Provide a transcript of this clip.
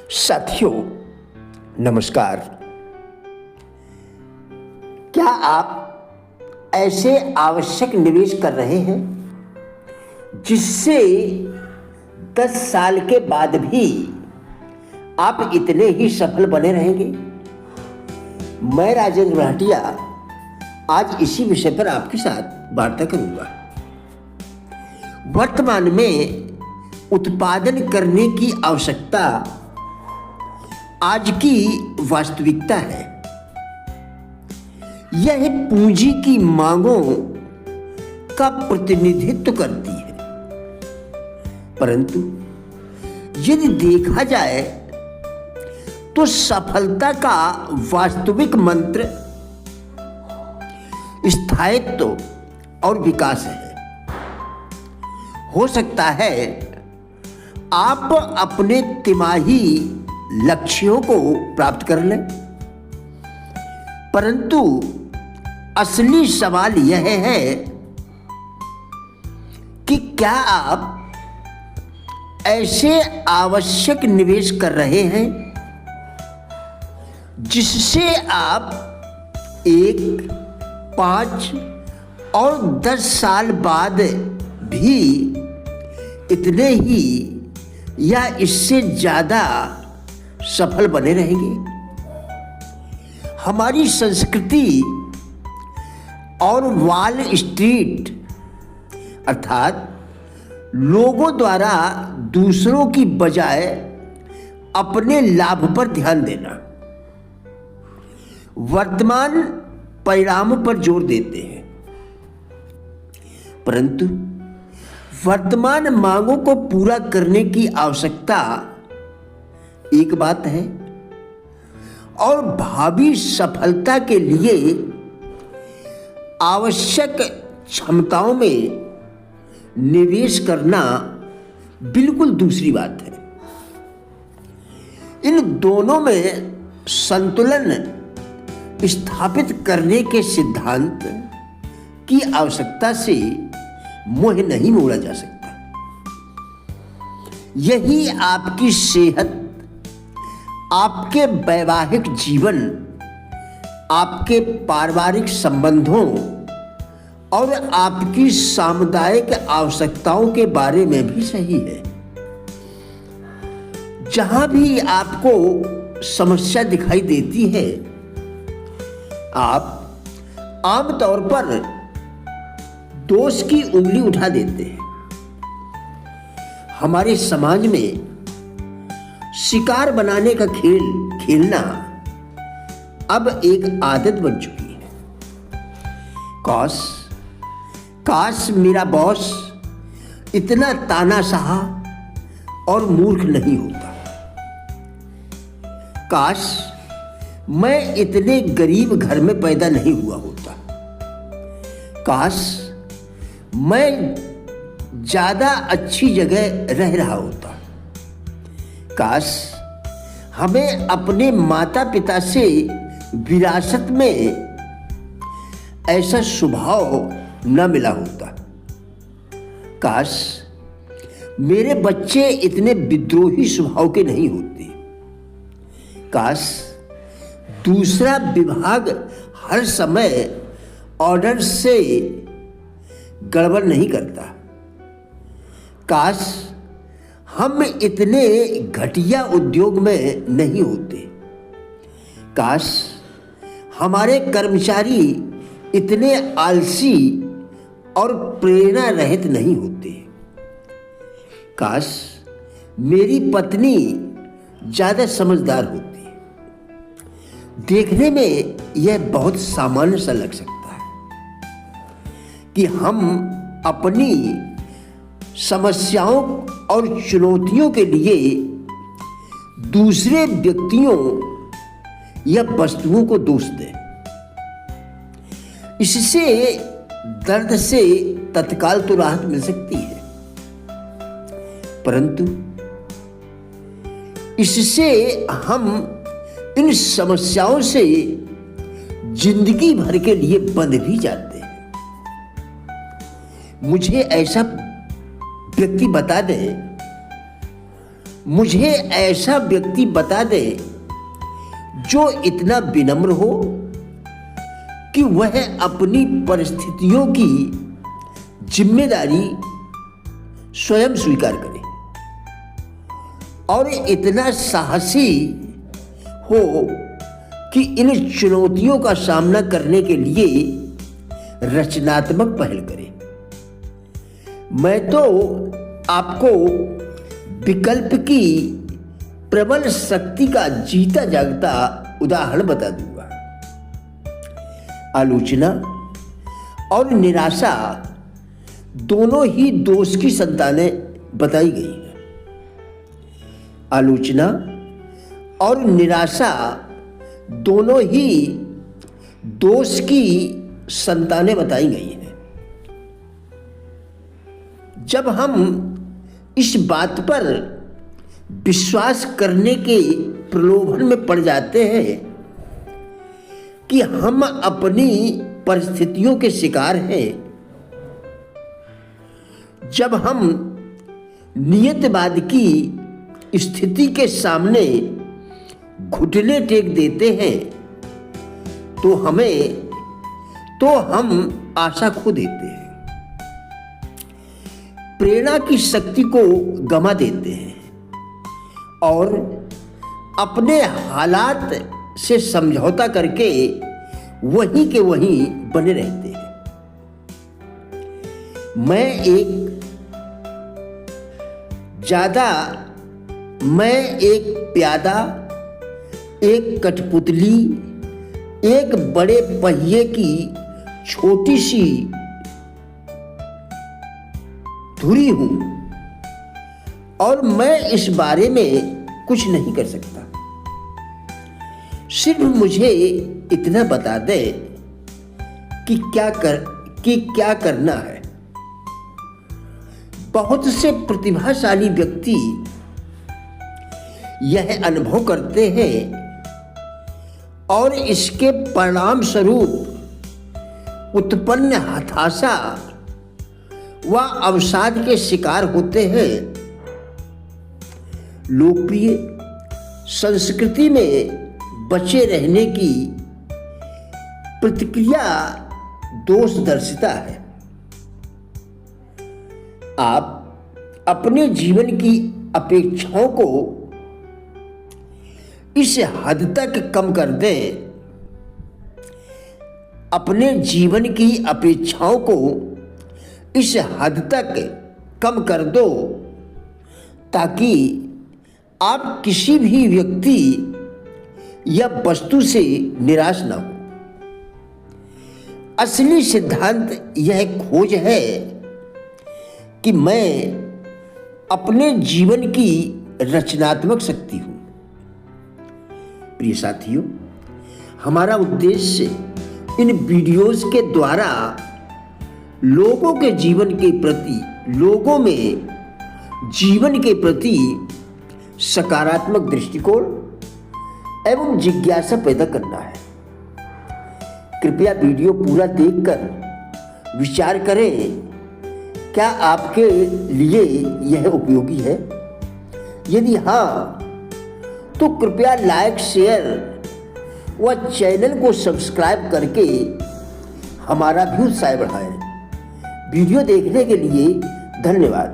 साथियों नमस्कार। क्या आप ऐसे आवश्यक निवेश कर रहे हैं जिससे 10 साल के बाद भी आप इतने ही सफल बने रहेंगे? मैं राजेंद्र भाटिया आज इसी विषय पर आपके साथ वार्ता करूंगा। वर्तमान में उत्पादन करने की आवश्यकता आज की वास्तविकता है। यह पूंजी की मांगों का प्रतिनिधित्व करती है, परंतु यदि देखा जाए तो सफलता का वास्तविक मंत्र स्थायित्व और विकास है। हो सकता है आप अपने तिमाही लक्ष्यों को प्राप्त कर लें, परंतु असली सवाल यह है कि क्या आप ऐसे आवश्यक निवेश कर रहे हैं जिससे आप 1, 5 और 10 साल बाद भी इतने ही या इससे ज़्यादा सफल बने रहेंगे? हमारी संस्कृति और वॉल स्ट्रीट अर्थात लोगों द्वारा दूसरों की बजाय अपने लाभ पर ध्यान देना वर्तमान परिणामों पर जोर देते हैं, परंतु वर्तमान मांगों को पूरा करने की आवश्यकता एक बात है और भावी सफलता के लिए आवश्यक क्षमताओं में निवेश करना बिल्कुल दूसरी बात है। इन दोनों में संतुलन स्थापित करने के सिद्धांत की आवश्यकता से मोह नहीं मोड़ा जा सकता। यही आपकी सेहत, आपके वैवाहिक जीवन, आपके पारिवारिक संबंधों और आपकी सामुदायिक आवश्यकताओं के बारे में भी सही है। जहां भी आपको समस्या दिखाई देती है, आप आमतौर पर दोष की उंगली उठा देते हैं। हमारे समाज में शिकार बनाने का खेल खेलना अब एक आदत बन चुकी है। काश मेरा बॉस इतना तानाशाह और मूर्ख नहीं होता। काश मैं इतने गरीब घर में पैदा नहीं हुआ होता। काश मैं ज्यादा अच्छी जगह रह रहा होता। काश हमें अपने माता पिता से विरासत में ऐसा स्वभाव न मिला होता। काश मेरे बच्चे इतने विद्रोही स्वभाव के नहीं होते। काश दूसरा विभाग हर समय ऑर्डर से गड़बड़ नहीं करता। काश हम इतने घटिया उद्योग में नहीं होते। काश हमारे कर्मचारी इतने आलसी और प्रेरणा रहित नहीं होते। काश मेरी पत्नी ज़्यादा समझदार होती। देखने में यह बहुत सामान्य सा लग सकता है कि हम अपनी समस्याओं और चुनौतियों के लिए दूसरे व्यक्तियों या वस्तुओं को दोष दें। इससे दर्द से तत्काल तो राहत मिल सकती है, परंतु इससे हम इन समस्याओं से जिंदगी भर के लिए बंध भी जाते हैं। मुझे ऐसा व्यक्ति बता दे मुझे ऐसा व्यक्ति बता दे जो इतना विनम्र हो कि वह अपनी परिस्थितियों की जिम्मेदारी स्वयं स्वीकार करे और इतना साहसी हो कि इन चुनौतियों का सामना करने के लिए रचनात्मक पहल करे। मैं तो आपको विकल्प की प्रबल शक्ति का जीता जागता उदाहरण बता दूंगा। आलोचना और निराशा दोनों ही दोष की संतानें बताई गई हैं। आलोचना और निराशा दोनों ही दोष की संतानें बताई गई हैं। जब हम इस बात पर विश्वास करने के प्रलोभन में पड़ जाते हैं कि हम अपनी परिस्थितियों के शिकार हैं, जब हम नियतिवाद की स्थिति के सामने घुटने टेक देते हैं तो हम आशा खो देते हैं, प्रेरणा की शक्ति को गंवा देते हैं और अपने हालात से समझौता करके वहीं के वहीं बने रहते हैं। मैं एक प्यादा, एक कठपुतली, एक बड़े पहिए की छोटी सी धुरी हूं और मैं इस बारे में कुछ नहीं कर सकता। सिर्फ मुझे इतना बता दे कि क्या करना है। बहुत से प्रतिभाशाली व्यक्ति यह अनुभव करते हैं और इसके परिणाम स्वरूप उत्पन्न हताशा व अवसाद के शिकार होते हैं। लोकप्रिय संस्कृति में बचे रहने की प्रतिक्रिया दोषदर्शिता है। आप अपने जीवन की अपेक्षाओं को इस हद तक कम कर दें, अपने जीवन की अपेक्षाओं को इस हद तक कम कर दो ताकि आप किसी भी व्यक्ति या वस्तु से निराश ना हो। असली सिद्धांत यह खोज है कि मैं अपने जीवन की रचनात्मक शक्ति हूं। प्रिय साथियों, हमारा उद्देश्य इन वीडियोस के द्वारा लोगों के जीवन के प्रति, लोगों में जीवन के प्रति सकारात्मक दृष्टिकोण एवं जिज्ञासा पैदा करना है। कृपया वीडियो पूरा देखकर विचार करें, क्या आपके लिए यह उपयोगी है? यदि हाँ, तो कृपया लाइक, शेयर व चैनल को सब्सक्राइब करके हमारा भी उत्साह बढ़ाएं। वीडियो देखने के लिए धन्यवाद।